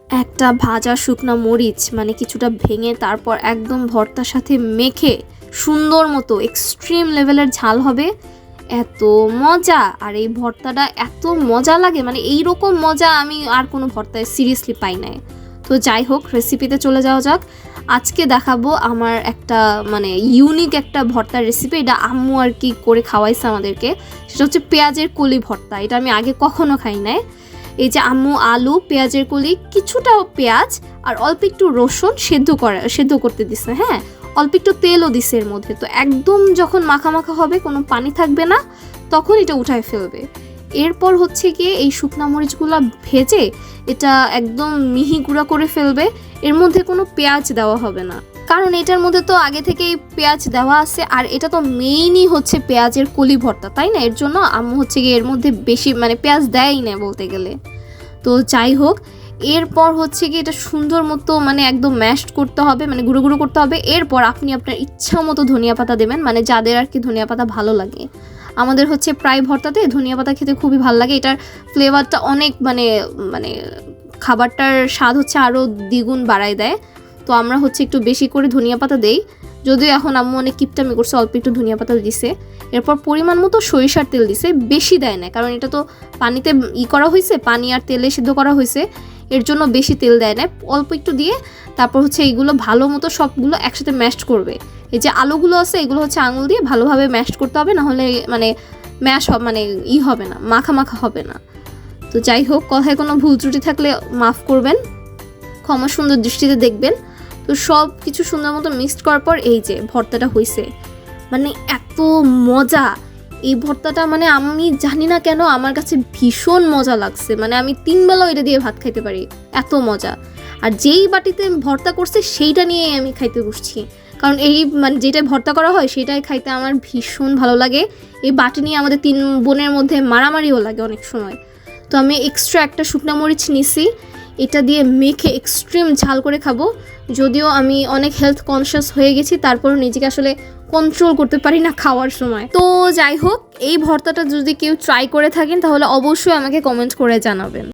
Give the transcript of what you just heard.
একটা ভাজা শুকনা মরিচ মানে কিছুটা ভেঙে তারপর একদম ভর্তার সাথে মেখে সুন্দর মতো এক্সট্রিম লেভেলের ঝাল হবে, এত মজা। আর এই ভর্তাটা এত মজা লাগে, মানে এইরকম মজা আমি আর কোনো ভর্তায় সিরিয়াসলি পাই নাই। তো যাই হোক, রেসিপিতে চলে যাওয়া যাক। আজকে দেখাবো আমার একটা মানে ইউনিক একটা ভর্তার রেসিপি। এটা আম্মু আর কি করে খাওয়াইছে আমাদেরকে। সেটা হচ্ছে পেঁয়াজের কলি ভর্তা। এটা আমি আগে কখনো খাই নাই। এই যে আম্মু আলু, পেঁয়াজের কলি, কিছুটা পেঁয়াজ আর অল্প একটু রসুন সেদ্ধ করতে দিছে। হ্যাঁ, অল্প একটু তেলও দিছে এর মধ্যে। তো একদম যখন মাখা মাখা হবে, কোনো পানি থাকবে না, তখন এটা উঠায় ফেলবে। এরপর হচ্ছে গিয়ে এই শুকনা মরিচগুলো ভেজে এটা একদম মিহি গুঁড়া করে ফেলবে। এর মধ্যে কোনো পেঁয়াজ দেওয়া হবে না, কারণ এটার মধ্যে তো আগে থেকেই পেঁয়াজ দেওয়া আছে। আর এটা তো মেইনই হচ্ছে পেঁয়াজের কলি ভর্তা, তাই না? এর জন্য আম্মু হচ্ছে গিয়ে এর মধ্যে বেশি মানে পেঁয়াজ দেয়ই না বলতে গেলে। তো যাই হোক, এরপর হচ্ছে কি এটা সুন্দর মতো মানে একদম ম্যাশড করতে হবে, মানে গুঁড়ো গুঁড়ো করতে হবে। এরপর আপনি আপনার ইচ্ছা মতো ধনিয়া পাতা দেবেন, মানে যাদের আর কি ধনিয়া পাতা ভালো লাগে। আমাদের হচ্ছে প্রায় ভর্তাতে ধনিয়া পাতা খেতে খুবই ভালো লাগে। এটার ফ্লেভারটা অনেক মানে মানে খাবারটার স্বাদ হচ্ছে আরও দ্বিগুণ বাড়ায় দেয়। তো আমরা হচ্ছে একটু বেশি করে ধনিয়া পাতা দেই, যদিও এখন আম্মু অনেক কিপটামি করছে, অল্প একটু ধনিয়া পাতা দিছে। এরপর পরিমাণ মতো সরিষার তেল দিছে, বেশি দেয় না, কারণ এটা তো পানিতে করা হয়েছে, পানি আর তেলে সিদ্ধ করা হয়েছে, এর জন্য বেশি তেল দেয় না, অল্প একটু দিয়ে তারপর হচ্ছে এইগুলো ভালো মতো সবগুলো একসাথে ম্যাশড করবে। এই যে আলুগুলো আছে এগুলো হচ্ছে আঙুল দিয়ে ভালোভাবে ম্যাশড করতে হবে, নাহলে মানে মানে হবে না, মাখা মাখা হবে না। তো যাই হোক, কথায় কোনো ভুল ত্রুটি থাকলে মাফ করবেন, ক্ষমা সুন্দর দৃষ্টিতে দেখবেন। তো সব কিছু সুন্দর মতো মিক্সড করার পর এই যে ভর্তাটা হয়েছে, মানে এত মজা এই ভর্তাটা, মানে আমি জানি না কেন আমার কাছে ভীষণ মজা লাগছে। মানে আমি 3 বেলাও এটা দিয়ে ভাত খাইতে পারি, এত মজা। আর যেই বাটিতে ভর্তা করছে সেইটা নিয়েই আমি খাইতে বসছি, কারণ এই মানে যেটা ভর্তা করা হয় সেটাই খাইতে আমার ভীষণ ভালো লাগে। এই বাটি নিয়ে আমাদের 3 বোনের মধ্যে মারামারিও লাগে অনেক সময়। তো আমি এক্সট্রা একটা শুকনা মরিচ নিছি, এটা দিয়ে মেখে এক্সট্রিম ঝাল করে খাবো। যদিও আমি অনেক হেলথ কনসিয়াস হয়ে গেছি, তারপরও নিজেকে আসলে কন্ট্রোল করতে পারি না খাওয়ার সময়। তো যাই হোক, এই ভর্তাটা যদি কেউ ট্রাই করে থাকেন তাহলে অবশ্যই আমাকে কমেন্ট করে জানাবেন।